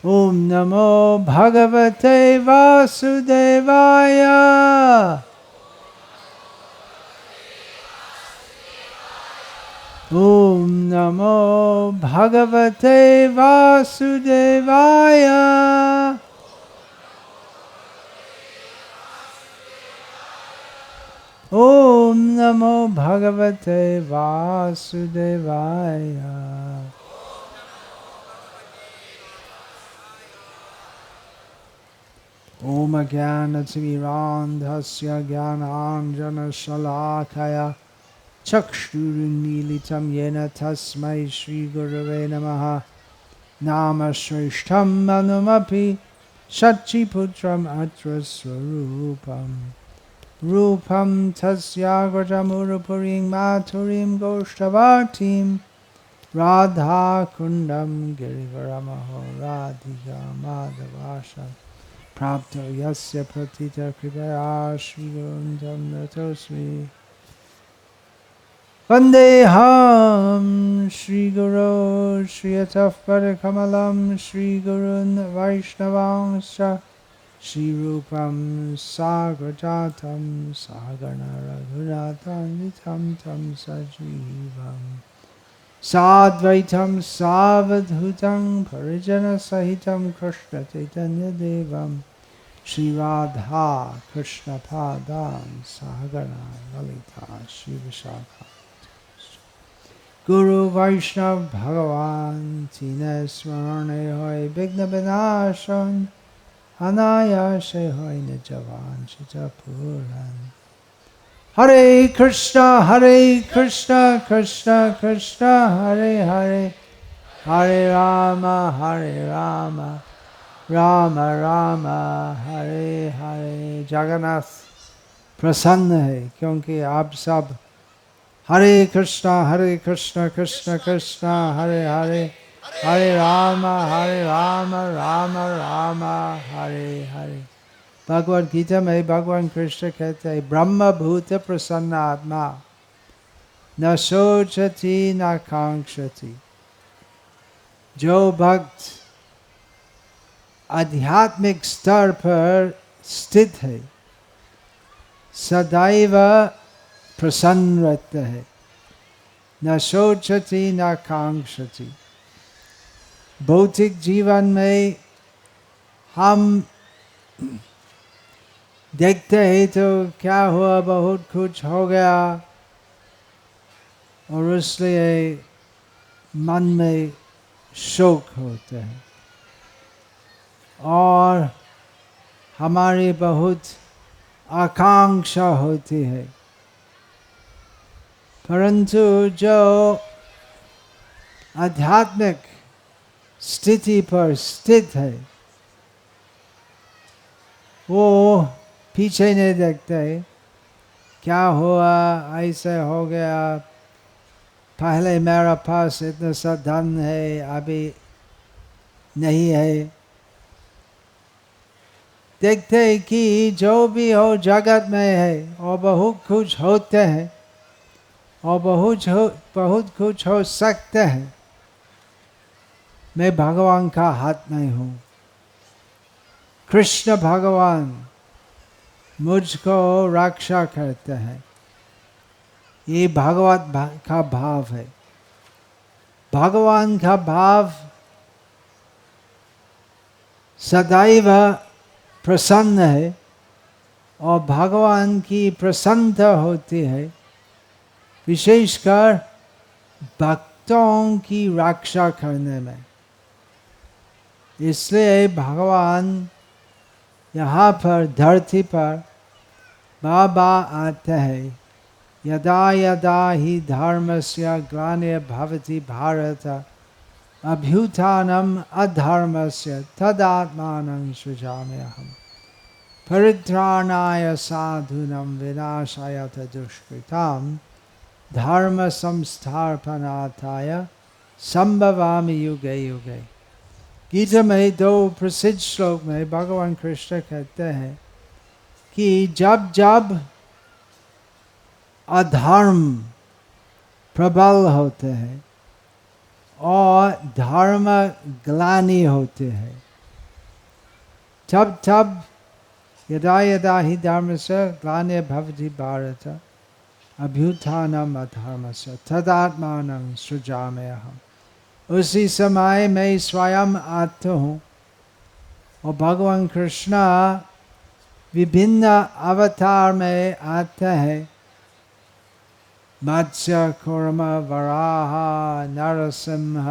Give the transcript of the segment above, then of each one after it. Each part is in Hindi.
ओम नमो भगवते वासुदेवाय। ओम नमो भगवते वासुदेवाय। ओम नमो भगवते वासुदेवाय। ओम अज्ञानतिमिरान्धस्य ज्ञानाञ्जनशलाकया चक्षुरुन्मीलितं येन तस्मै श्रीगुरवे नमः। नामश्रेष्ठं मनुमपि शचीपुत्रम् अत्र स्वरूपम्। रूपं तस्याग्रजमुरुपुरीं माथुरीं गोष्ठवाटीं राधाकुण्डं गिरिवरमहो राधिका माधवाशं प्राप्तो यस्य प्रथितकृपया श्रीगुरुं नतोऽस्मि। वन्देऽहं श्रीगुरो श्रीयतः पदकमलं श्रीगुरून् वैष्णवांश्च श्रीरूपं साग्रजातं सहगण रघुनाथान्वितं तं सजीवम् साद्वैतं सावधूतं परिजनसहितं कृष्णचैतन्यदेवं श्रीराधा कृष्णपादां सहगण ललिता श्रीविशाखा गुरु वैष्णव भगवान तीनों स्मरणे होय विघ्न विनाशन अनायासे होय निजवान चितपूरन। हरे कृष्णा कृष्णा कृष्णा हरे हरे हरे राम राम राम हरे हरे। जगन्नाथ प्रसन्न है क्योंकि आप सब हरे कृष्णा कृष्णा कृष्णा हरे हरे हरे राम राम राम हरे हरे। भगवद गीता में भगवान कृष्ण कहते हैं ब्रह्म भूत प्रसन्न आत्मा न सोचती न कांक्षति। जो भक्त आध्यात्मिक स्तर पर स्थित है सदैव प्रसन्न रहते हैं। न सोचती न कांक्षति। भौतिक जीवन में हम देखते हैं तो क्या हुआ बहुत कुछ हो गया और इसलिए मन में शोक होते हैं और हमारी बहुत आकांक्षा होती है। परंतु जो आध्यात्मिक स्थिति पर स्थित है वो पीछे नहीं देखते क्या हुआ ऐसे हो गया पहले मेरा पास इतना सा धन है अभी नहीं है। देखते हैं कि जो भी हो जगत में है और बहुत कुछ होते हैं और बहुत कुछ हो सकते हैं। मैं भगवान का हाथ में हूँ। कृष्ण भगवान मुझको रक्षा करते हैं। ये भागवत का भाव है। भगवान का भाव सदैव प्रसन्न है और भगवान की प्रसन्नता होती है विशेषकर भक्तों की रक्षा करने में। इसलिए भगवान यहाँ पर धरती पर बाबा आते हैं। यदा यदा ही धर्मस्य ग्लानिर्भवति भारत अभ्युत्थानम् अधर्मस्य तदात्मानं सृजाम्यहम् परित्राणाय साधूनां विनाशाय च दुष्कृतां धर्म संस्थापनार्थाय संभवामि युगे युगे। गीता में दो प्रसिद्ध श्लोक में भगवान कृष्ण कहते हैं कि जब जब अधर्म प्रबल होते हैं और धर्म ग्लानि होते हैं तब तब यदा यदा हि धर्मस्य ग्लानिर्भवति भारत अभ्युत्थानम् अधर्मस्य तदात्मानं सृजाम्यहम्। उसी समय मैं स्वयं आता हूँ। और भगवान कृष्ण विभिन्न अवतार में आते हैं। मत्स्य कूर्म वराह नरसिंह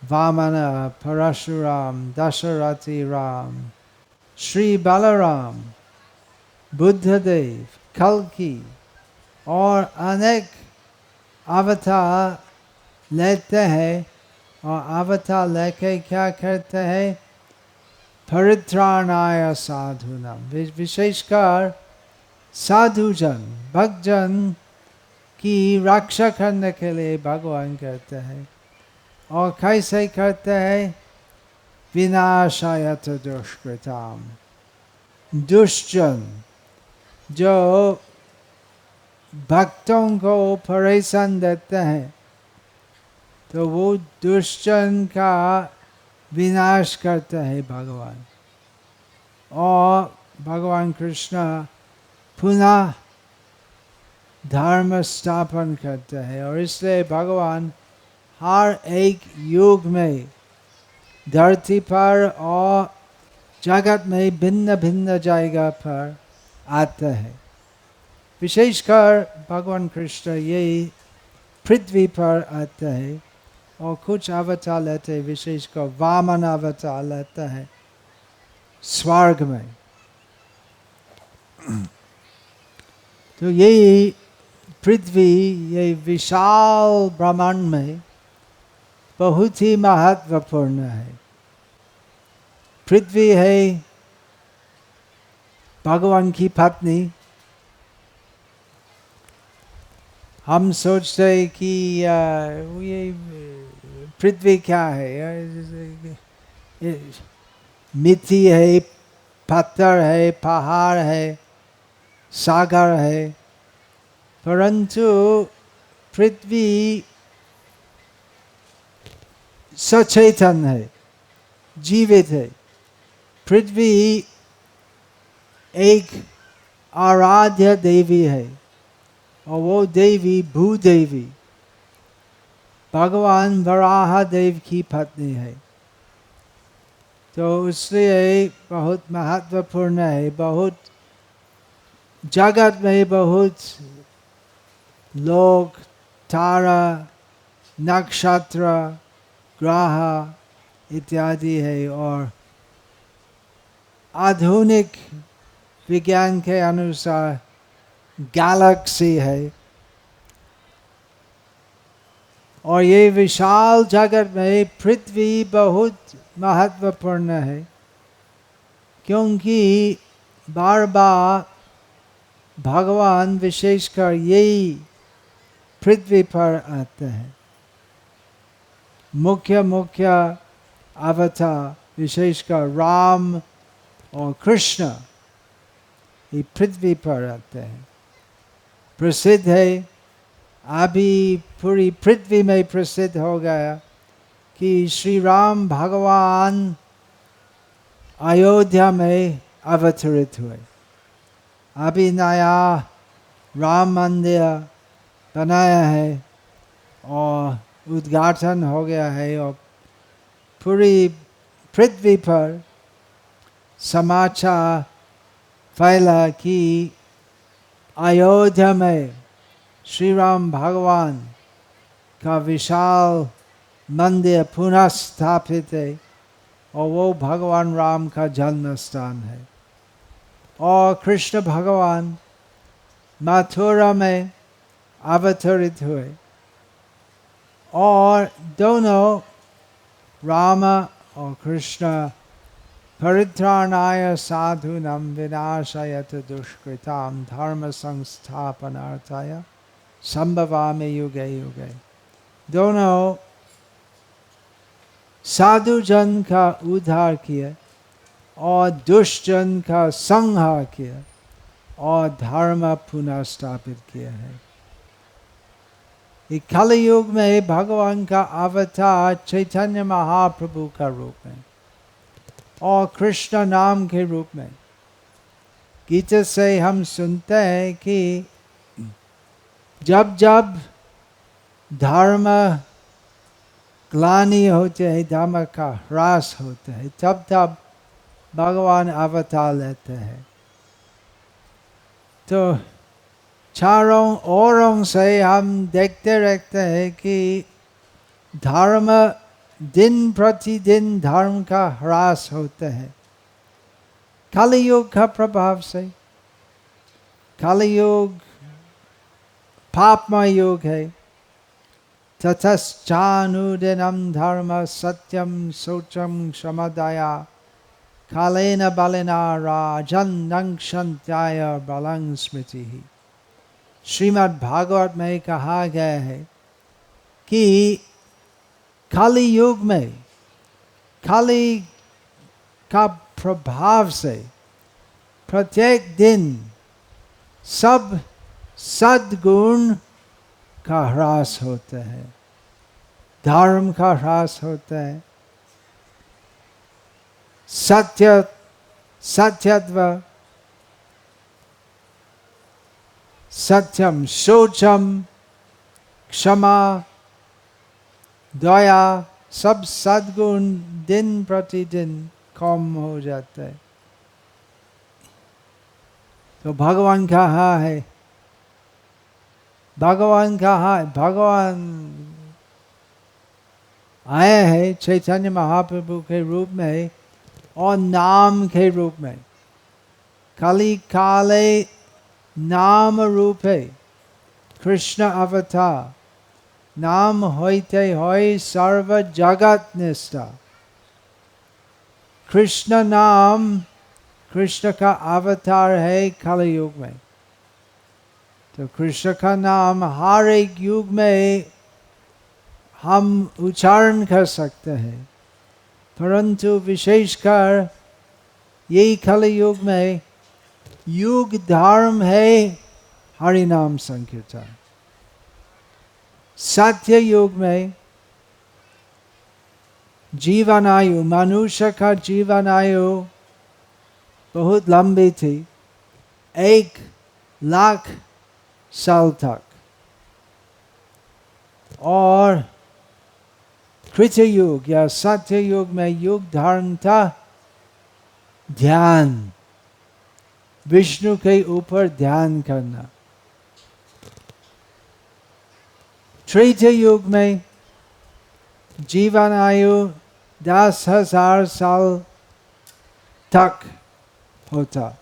वामन परशुराम दशरथी राम श्री बलराम बुद्धदेव कल्कि और अनेक अवतार लेते हैं। और अवतार लेके क्या करते हैं? परित्राणाय साधूनां, विशेषकर साधुजन भक्तजन की रक्षा करने के लिए भगवान करते हैं। और कैसे करते हैं? विनाशाय च दुष्कृताम, दुष्टजन जो भक्तों को परेशान देते हैं, तो वो दुष्टजन का विनाश करते हैं भगवान। और भगवान कृष्ण पुनः धर्म स्थापन करते हैं। और इसलिए भगवान हर एक युग में धरती पर और जगत में भिन्न भिन्न जगह पर आते हैं। विशेषकर भगवान कृष्ण यही पृथ्वी पर आते हैं और कुछ अवतार लेते हैं। विशेषकर वामन अवतार लेते हैं स्वर्ग में। तो यही पृथ्वी, ये विशाल ब्रह्मांड में बहुत ही महत्वपूर्ण है। पृथ्वी है भगवान की पत्नी। हम सोचते हैं कि ये पृथ्वी क्या है? मिट्टी है, पत्थर है, पहाड़ है, सागर है। परंतु पृथ्वी सचेतन है, जीवित है। पृथ्वी एक आराध्य देवी है और वो देवी भूदेवी भगवान वराह देव की पत्नी है। तो इसलिए बहुत महत्वपूर्ण है। बहुत जगत में बहुत लोग तारा, नक्षत्र, ग्रह इत्यादि है। और आधुनिक विज्ञान के अनुसार गैलेक्सी है। और ये विशाल जगत में पृथ्वी बहुत महत्वपूर्ण है, क्योंकि बार बार भगवान विशेषकर यही पृथ्वी पर आते हैं। मुख्य मुख्य अवतार विशेषकर राम और कृष्ण ये पृथ्वी पर आते हैं। प्रसिद्ध है, अभी पूरी पृथ्वी में प्रसिद्ध हो गया कि श्री राम भगवान अयोध्या में अवतरित हुए। अभी नया राम मंदिर बनाया है और उद्घाटन हो गया है। और पूरी पृथ्वी पर समाचार फैला कि अयोध्या में श्री राम भगवान का विशाल मंदिर पुनः स्थापित है और वो भगवान राम का जन्म स्थान है। और कृष्ण भगवान मथुरा में अवतरित हुए और दोनों राम और कृष्ण परित्राणाय साधूनां विनाशाय च दुष्कृतां धर्म संस्थापनार्थाय संभवामि युगे युगे। दोनों साधु जन का उद्धार किया और दुष्ट जन का संहार किया और धर्म पुनः स्थापित किया है। इस कलयुग में भगवान का अवतार चैतन्य महाप्रभु का रूप है। और कृष्ण नाम के रूप में। गीता से हम सुनते हैं कि जब जब धर्म ग्लानि होते हैं, धर्म का ह्रास होता है, तब तब भगवान अवतार लेते हैं। तो चारों ओरों से हम देखते रहते हैं कि धर्म दिन प्रतिदिन धर्म का ह्रास होता है कलियुग का प्रभाव से। कलियुग पापमय युग है। ततश्चानुदिनं धर्म सत्यम शौचम क्षमदया कालेन बलिना राजन् नक्षन्त्याय बलं स्मृति। श्रीमद् भागवत में कहा गया है कि कलि युग में कलि का प्रभाव से प्रत्येक दिन सब सद्गुण का ह्रास होता है, धर्म का ह्रास होता है, सत्यत्व, सत्यम, शौचम, क्षमा, दया, सब सद्गुण दिन प्रतिदिन कम हो जाता है। तो भगवान कहाँ है? भगवान कहाँ? भगवान आए हैं चैतन्य महाप्रभु के रूप में और नाम के रूप में। कली काले नाम रूप है, कृष्ण अवतार। नाम होते होय सर्व जगत निष्ठा। कृष्ण नाम, कृष्ण का अवतार है कलियुग में। तो कृष्ण का नाम हर एक युग में हम उच्चारण कर सकते हैं, परंतु विशेषकर यही कलियुग में युग धर्म है हरि नाम संकीर्तन। सत्य युग में जीवन आयु, मनुष्य का जीवन आयु बहुत लंबी थी, 1,00,000 साल तक। और कृत युग या सत्य युग में युग धर्म था ध्यान, विष्णु के ऊपर ध्यान करना। त्रेता युग में जीवन आयु 10,000 साल तक होता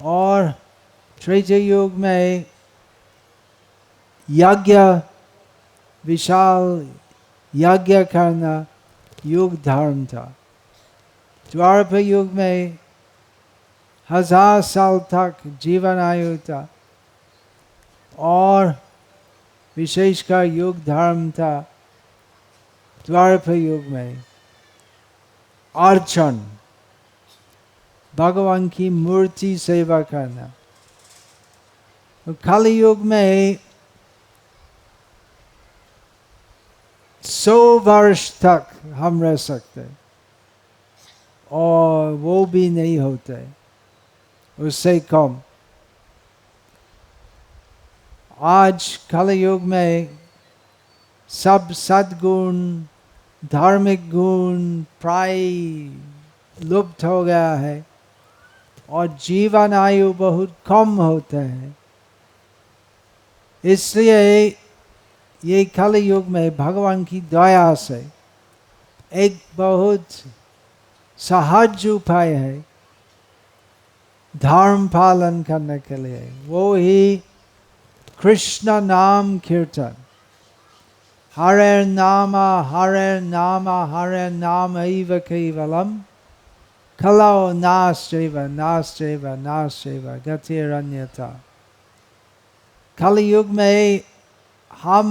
और त्रेता युग में यज्ञ, विशाल यज्ञ करना युग धर्म था। द्वापर युग में 1000 साल तक जीवन आयु था और विशेषकर युग धर्म था द्वापर युग में अर्चन, भगवान की मूर्ति सेवा करना। कलि युग में 100 वर्ष तक हम रह सकते और वो भी नहीं होते, उससे कम। आज कलि युग में सब सद्गुण, धार्मिक गुण प्राय लुप्त हो गया है और जीवन आयु बहुत कम होते हैं। इसलिए ये कलि युग में भगवान की दया से एक बहुत सहज उपाय है धर्म पालन करने के लिए, वो ही कृष्ण नाम कीर्तन। हरे नाम हरे नाम एव केवलम कलौ नास्त्यैव नास्त्यैव नास्त्यैव गतिरन्यथा। कलि युग में हम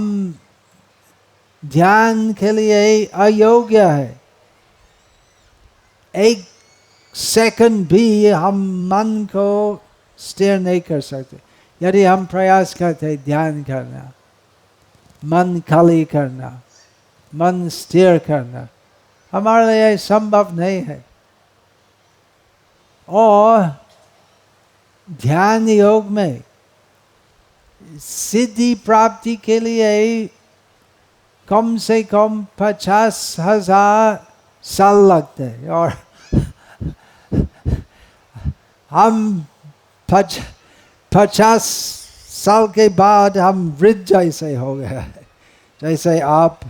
ध्यान के लिए अयोग्य है। 1 सेकंड भी हम मन को स्थिर नहीं कर सकते। यदि हम प्रयास करते ध्यान करना, मन खाली करना, मन स्थिर करना, हमारे लिए संभव नहीं है। और ध्यान योग में सिद्धि प्राप्ति के लिए कम से कम 50,000 साल लगते हैं और हम 50 साल के बाद हम वृद्ध जैसे हो गए, जैसे आप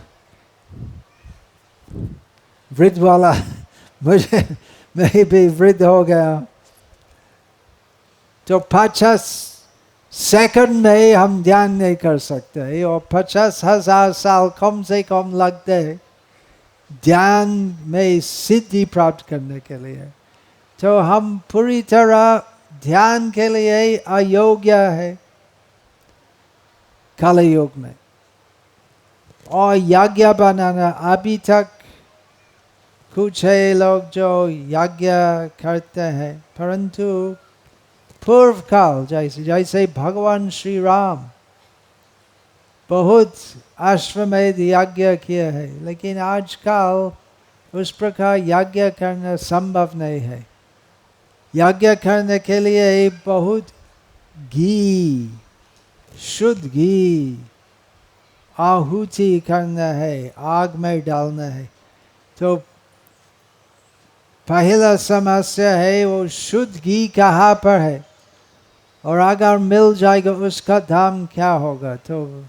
वृद्ध वाला मैं भी वृद्ध हो गया। तो 50 सेकंड में हम ध्यान नहीं कर सकते और 50,000 साल कम से कम लगते हैं ध्यान में सिद्धि प्राप्त करने के लिए। तो हम पूरी तरह ध्यान के लिए अयोग्य है कलि युग में। और यज्ञ बनाना, अभी तक कुछ है लोग जो यज्ञ करते हैं, परंतु पूर्व काल जैसे भगवान श्री राम बहुत अश्वमेध यज्ञ किए हैं, लेकिन आजकल उस प्रकार यज्ञ करना संभव नहीं है। यज्ञ करने के लिए बहुत घी, शुद्ध घी आहुति करना है, आग में डालना है। तो पहला समस्या है वो शुद्ध घी कहाँ पर है, और अगर मिल जाएगा उसका दाम क्या होगा? तो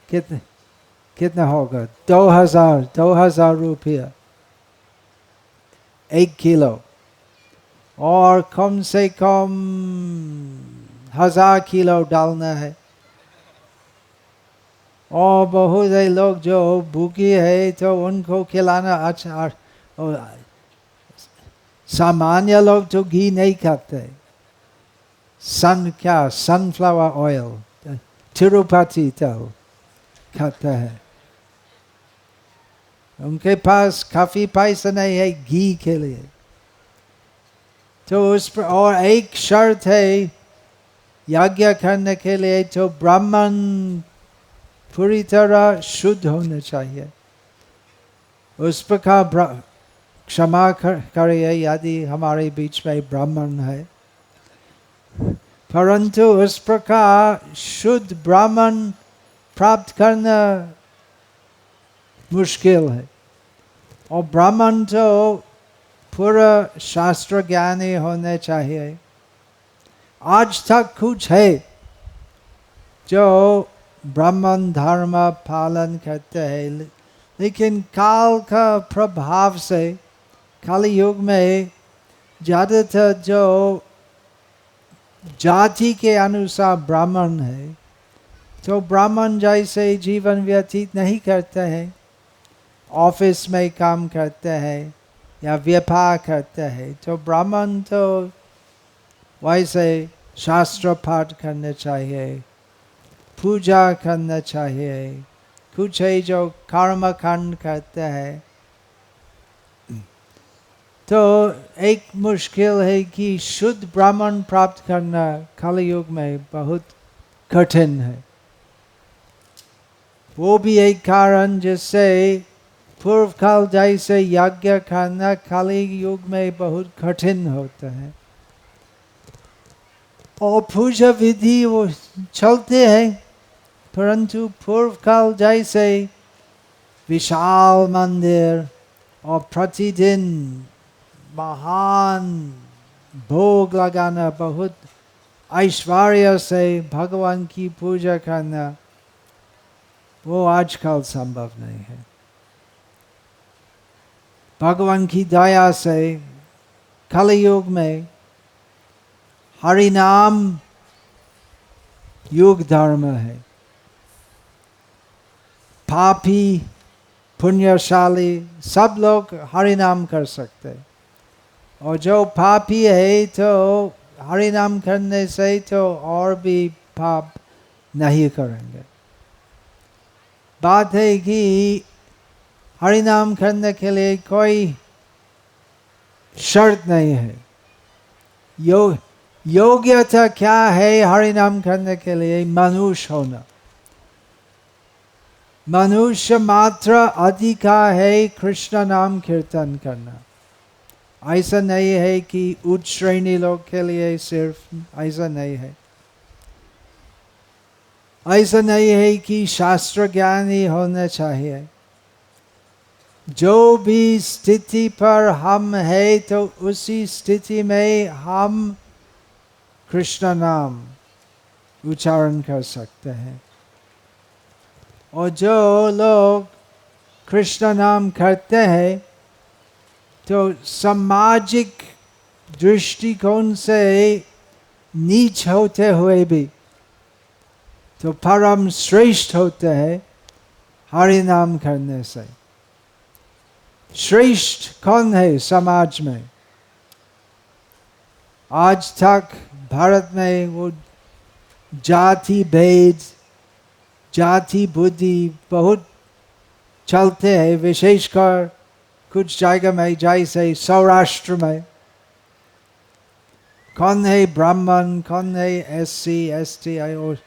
कितना होगा? 2000 रुपया 1 किलो, और कम से कम 1000 किलो डालना है। और बहुत से लोग जो भूखे है तो उनको खिलाना अच्छा। और सामान्य लोग तो घी नहीं खाते, सनफ्लावर ऑयल, तिरुपति तेल खाते हैं। उनके पास काफी पैसा नहीं है घी के लिए। तो उस पर और एक शर्त है यज्ञ करने के लिए, तो ब्राह्मण पूरी तरह शुद्ध होना चाहिए। उस प्रकार क्षमा करिए यदि हमारे बीच में ब्राह्मण है, परंतु उस प्रकार शुद्ध ब्राह्मण प्राप्त करना मुश्किल है। और ब्राह्मण तो पूरा शास्त्र ज्ञानी होने चाहिए। आज तक कुछ है जो ब्राह्मण धर्म पालन करते हैं, लेकिन काल का प्रभाव से कलि युग में ज़्यादातर जो जाति के अनुसार ब्राह्मण है, तो ब्राह्मण जैसे जीवन व्यतीत नहीं करते हैं, ऑफिस में काम करते हैं या व्यापार करते हैं। तो ब्राह्मण तो वैसे शास्त्र पाठ करना चाहिए, पूजा करना चाहिए, कुछ है जो कर्मकांड करते हैं। तो एक मुश्किल है कि शुद्ध ब्राह्मण प्राप्त करना कलि युग में बहुत कठिन है। वो भी एक कारण जिससे पूर्व काल जैसे यज्ञ करना कलि युग में बहुत कठिन होता है। और पूजा विधि वो चलते हैं, परंतु पूर्व काल जैसे विशाल मंदिर और प्रतिदिन महान भोग लगाना, बहुत ऐश्वर्य से भगवान की पूजा करना, वो आजकल संभव नहीं है। भगवान की दया से कलि युग में हरि नाम युग धर्म है। पापी पुण्यशाली सब लोग हरि नाम कर सकते हैं, और जो पापी है तो हरि नाम करने से तो और भी पाप नहीं करेंगे। बात है कि हरि नाम करने के लिए कोई शर्त नहीं है। योग्यता क्या है हरि नाम करने के लिए? मनुष्य होना। मनुष्य मात्र अधिकार है कृष्ण नाम कीर्तन करना। ऐसा नहीं है कि उच्च श्रेणी लोग के लिए सिर्फ, ऐसा नहीं है। ऐसा नहीं है कि शास्त्र ज्ञान ही होना चाहिए। जो भी स्थिति पर हम है तो उसी स्थिति में हम कृष्ण नाम उच्चारण कर सकते हैं। और जो लोग कृष्ण नाम करते हैं तो सामाजिक दृष्टिकोण से नीच होते हुए भी तो परम श्रेष्ठ होते हैं हरि नाम करने से। श्रेष्ठ कौन है समाज में? आज तक भारत में वो जाति भेद, जाति बुद्धि बहुत चलते हैं, विशेषकर कुछ जगह में जैसे सौराष्ट्र में। कौन है ब्राह्मण, कौन है SC ST? और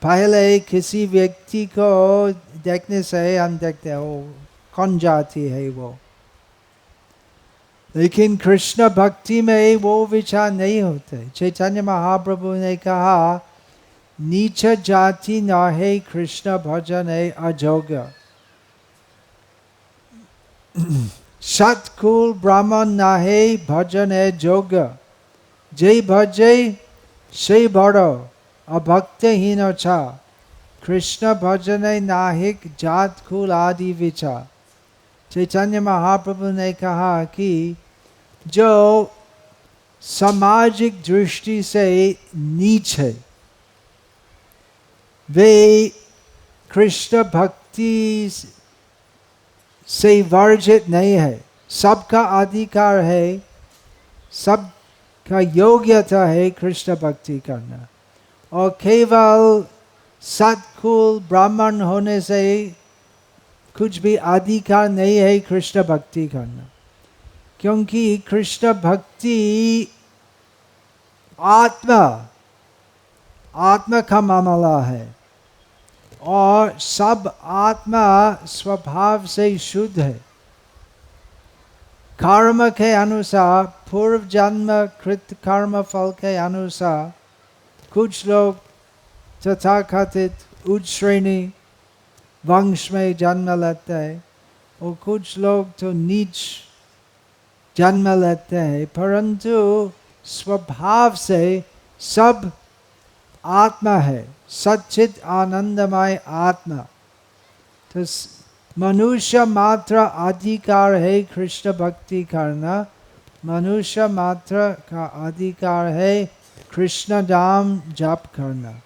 पहले किसी व्यक्ति को देखने से हम देखते हो कौन जाति है वो। लेकिन कृष्ण भक्ति में वो विचार नहीं होते। चैतन्य महाप्रभु ने कहा नीच जाति न है कृष्ण भजन है अजोग्य। सतकुल ब्राह्मण न है भजन है जोग्य। जे भजे से बड़ो अभक्तहीन छा। कृष्ण भजन नाहिक जात कुल आदि विचार। चैतन्य महाप्रभु ने कहा कि जो सामाजिक दृष्टि से नीच है वे कृष्ण भक्ति से वर्जित नहीं है। सबका अधिकार है, सबका योग्यता है कृष्ण भक्ति करना। और केवल सतकुल ब्राह्मण होने से कुछ भी अधिकार नहीं है कृष्ण भक्ति करना। क्योंकि कृष्ण भक्ति आत्मा का मामला है और सब आत्मा स्वभाव से शुद्ध है। कर्म के अनुसार, पूर्व जन्म कृत कर्म फल के अनुसार कुछ लोग तथाकथित उच्च श्रेणी वंश में जन्म लेते हैं और कुछ लोग तो नीच जन्म लेते हैं, परंतु स्वभाव से सब आत्मा है, सच्चित आनंदमय आत्मा। तो मनुष्य मात्र अधिकार है कृष्ण भक्ति करना। मनुष्य मात्र का अधिकार है कृष्ण नाम जप करना।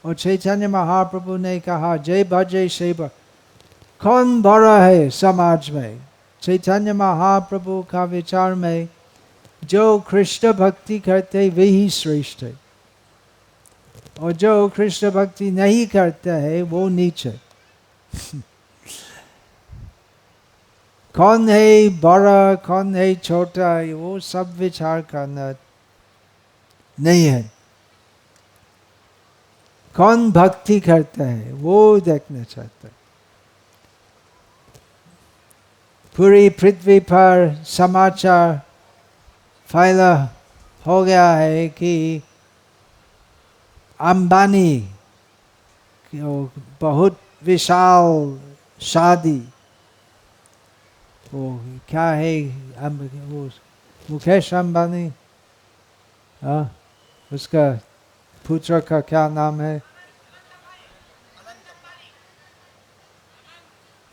और चैतन्य महाप्रभु ने कहा जय भजे से कौन बड़ा है समाज में? चैतन्य महाप्रभु का विचार में जो कृष्ण भक्ति करते वे ही श्रेष्ठ है और जो कृष्ण भक्ति नहीं करते है वो नीच है। कौन है बड़ा, कौन है छोटा, वो सब विचार करना नहीं है। कौन भक्ति करता है वो देखना चाहता है। पूरी पृथ्वी पर समाचार फैला हो गया है कि अंबानी बहुत विशाल शादी, वो क्या है वो मुकेश अंबानी, उसका पुत्र का क्या नाम है?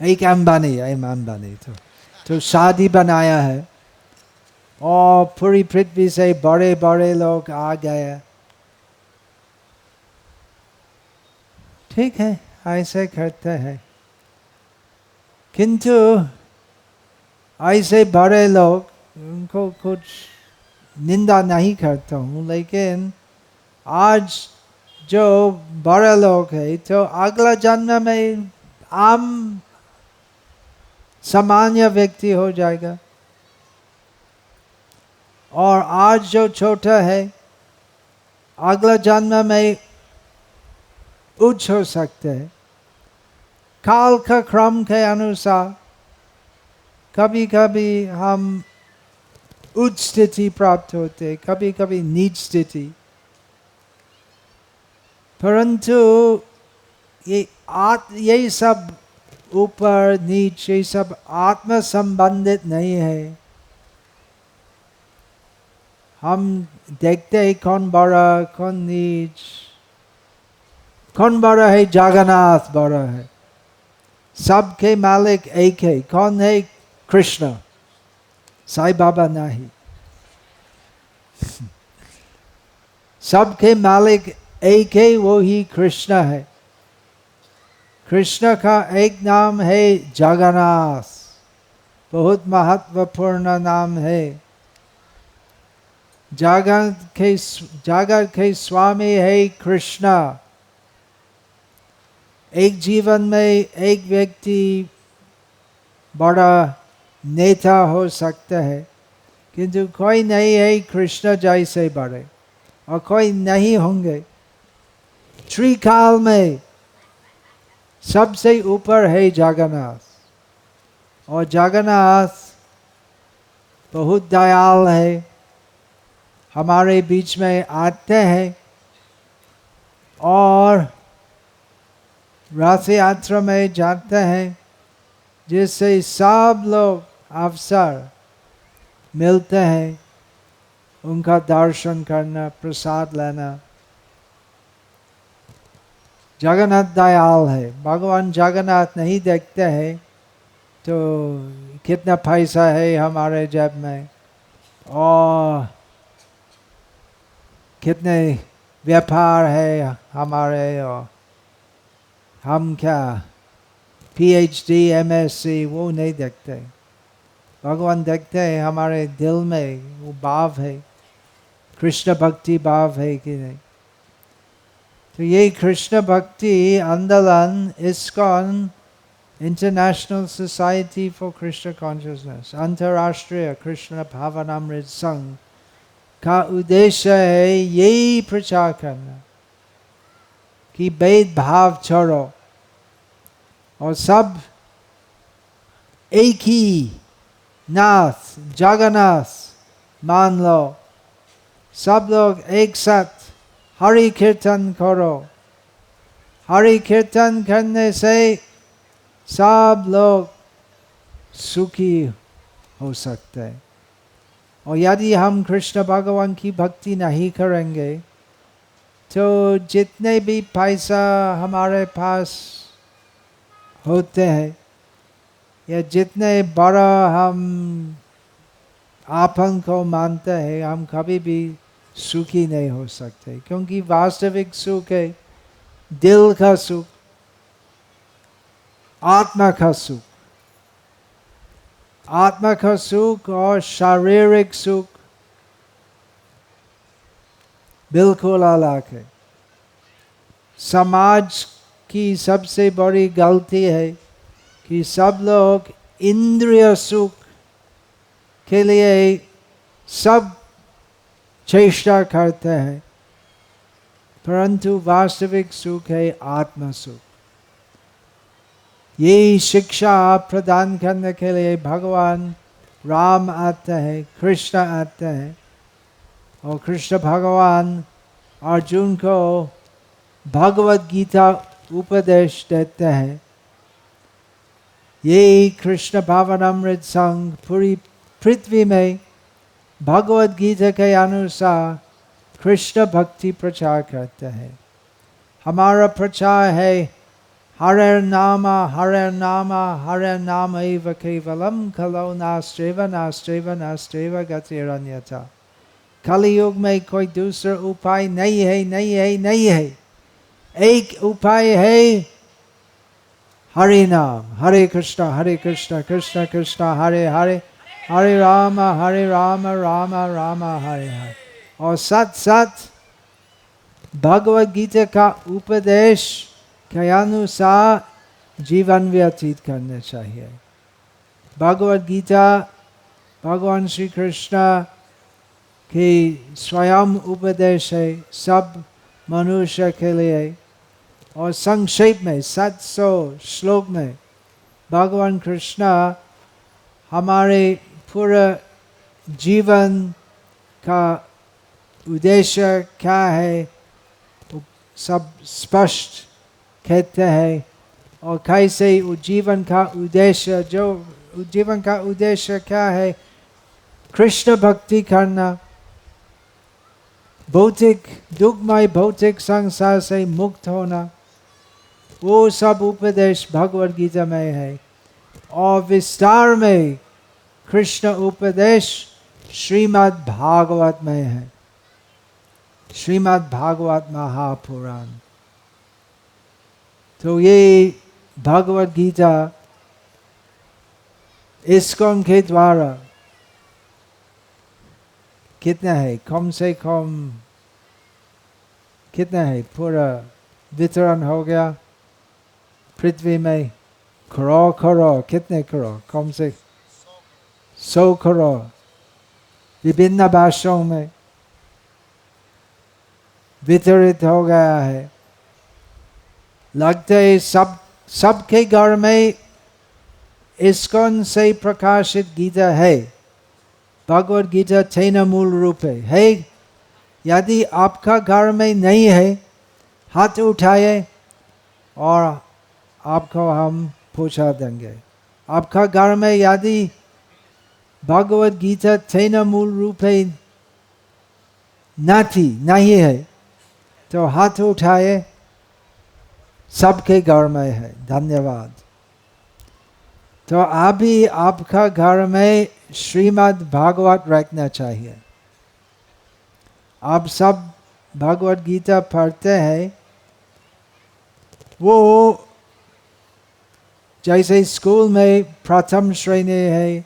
एक अंबानी तो शादी बनाया है और पूरी पृथ्वी से बड़े बड़े लोग आ गए। ठीक है, ऐसे करते हैं, किंतु ऐसे बड़े लोग उनको कुछ निंदा नहीं करता हूँ, लेकिन आज जो बड़े लोग हैं तो अगला जन्म में आम सामान्य व्यक्ति हो जाएगा और आज जो छोटा है अगला जन्म में उच्च हो सकते हैं। काल का क्रम के अनुसार कभी कभी हम उच्च स्थिति प्राप्त होते, कभी कभी नीच स्थिति। परंतु ये सब ऊपर नीच ये सब आत्म संबंधित नहीं है। हम देखते हैं कौन बड़ा कौन नीच, कौन बड़ा है, जगन्नाथ बड़ा है। सबके मालिक एक है, कौन है? कृष्ण, साईं बाबा नहीं। सबके मालिक एक है, वो ही कृष्ण है। कृष्ण का एक नाम है जगन्नाथ, बहुत महत्वपूर्ण नाम है। जगत के स्वामी है कृष्ण। एक जीवन में एक व्यक्ति बड़ा नेता हो सकता है, किंतु कोई नहीं है कृष्ण जैसे बड़े, और कोई नहीं होंगे। त्रिकाल में सबसे ऊपर है जगन्नाथ, और जगन्नाथ बहुत दयाल है। हमारे बीच में आते हैं और रथ यात्रा में जाते हैं, जिससे सब लोग अवसर मिलते हैं उनका दर्शन करना, प्रसाद लेना। जगन्नाथ दयाल है। भगवान जगन्नाथ नहीं देखते हैं तो कितना पैसा है हमारे जेब में और कितने व्यापार है हमारे, और हम क्या PhD MSc वो नहीं देखते। भगवान देखते हैं हमारे दिल में वो भाव है, कृष्ण भक्ति भाव है कि नहीं। तो ये कृष्ण भक्ति आंदोलन ISKCON, international society for Krishna consciousness, अंतर्राष्ट्रीय कृष्ण भावनामृत संघ का उद्देश्य है यही प्रचार करना कि भेदभाव छोड़ो और सब एक ही नाथ जगन्नाथ मान लो। सब लोग एक साथ हरि कीर्तन करो। हरि कीर्तन करने से सब लोग सुखी हो सकते हैं। और यदि हम कृष्ण भगवान की भक्ति नहीं करेंगे तो जितने भी पैसा हमारे पास होते हैं या जितने बड़ा हम आपन को मानते हैं, हम कभी भी सुखी नहीं हो सकते। क्योंकि वास्तविक सुख है दिल का सुख, आत्मा का सुख। आत्मा का सुख और शारीरिक सुख बिल्कुल अलग है। समाज की सबसे बड़ी गलती है कि सब लोग इंद्रिय सुख के लिए सब चेष्टा करते हैं, परंतु वास्तविक सुख है आत्म सुख। यही शिक्षा प्रदान करने के लिए भगवान राम आते हैं, कृष्ण आते हैं, और कृष्ण भगवान अर्जुन को भगवद गीता उपदेश देते हैं। यही कृष्ण भावनामृत संघ पूरी पृथ्वी में भगवद गीता के अनुसार कृष्ण भक्ति प्रचार करते हैं। हमारा प्रचार है हरे नाम हरे नाम एव केवलम खलो नास्त्येव नास्त्येव नास्त्येव गतिरन्यथा। कलियुग में कोई दूसरा उपाय नहीं है, नहीं है, नहीं है। एक उपाय है हरि नाम, हरे कृष्ण कृष्ण कृष्ण हरे हरे, हरे राम राम राम हरे हरे। और साथ साथ भगवद गीता का उपदेश के अनुसार जीवन व्यतीत करना चाहिए। भगवद गीता भगवान श्री कृष्ण की स्वयं उपदेश है सब मनुष्य के लिए। और संक्षेप में 700 श्लोक में भगवान कृष्ण हमारे पूरा जीवन का उद्देश्य क्या है वो सब स्पष्ट कहते हैं। और कैसे जीवन का उद्देश्य, जो जीवन का उद्देश्य क्या है, कृष्ण भक्ति करना, भौतिक दुखमय भौतिक संसार से मुक्त होना, वो सब उपदेश भगवद गीता में है। और विस्तार में कृष्ण उपदेश श्रीमद् भागवत में है, श्रीमद् भागवत महापुराण। तो ये भगवद गीता इस्कॉन के द्वारा कितना है, कम से कम कितना है, पूरा वितरण हो गया पृथ्वी में, करोड़ कितने करोड़, कम से 100 करोड़ विभिन्न भाषाओं में वितरित हो गया है। लगता है सबके घर में इस्कॉन से प्रकाशित गीता है। भगवद गीता तृणमूल रूप है। यदि आपका घर में नहीं है, हाथ उठाए और आपको हम पूछा देंगे। आपका घर में यदि भगवद गीता तृणमूल रूप नहीं है तो हाथ उठाए, सबके घर में है। धन्यवाद। तो अभी आपका घर में श्रीमद् भागवत रखना चाहिए। आप सब भगवद गीता पढ़ते हैं, वो जैसे स्कूल में प्रथम श्रेणी है,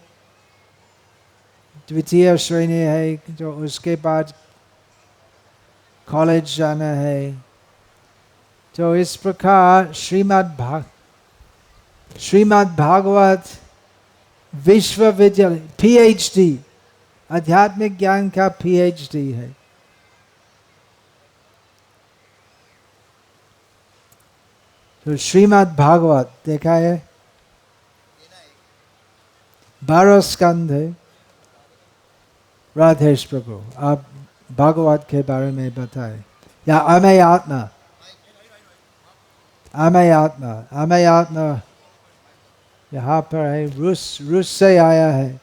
द्वितीय श्रेणी है, जो उसके बाद कॉलेज जाना है, तो इस प्रकार श्रीमद् भागवत विश्वविद्यालय PhD, आध्यात्मिक ज्ञान का PhD है। तो श्रीमद् भागवत देखा है, 12 स्कंद है। राधेश प्रभु, आप भागवत के बारे में बताए। या अमय आत्मा यहाँ पर है, रूस से आया है।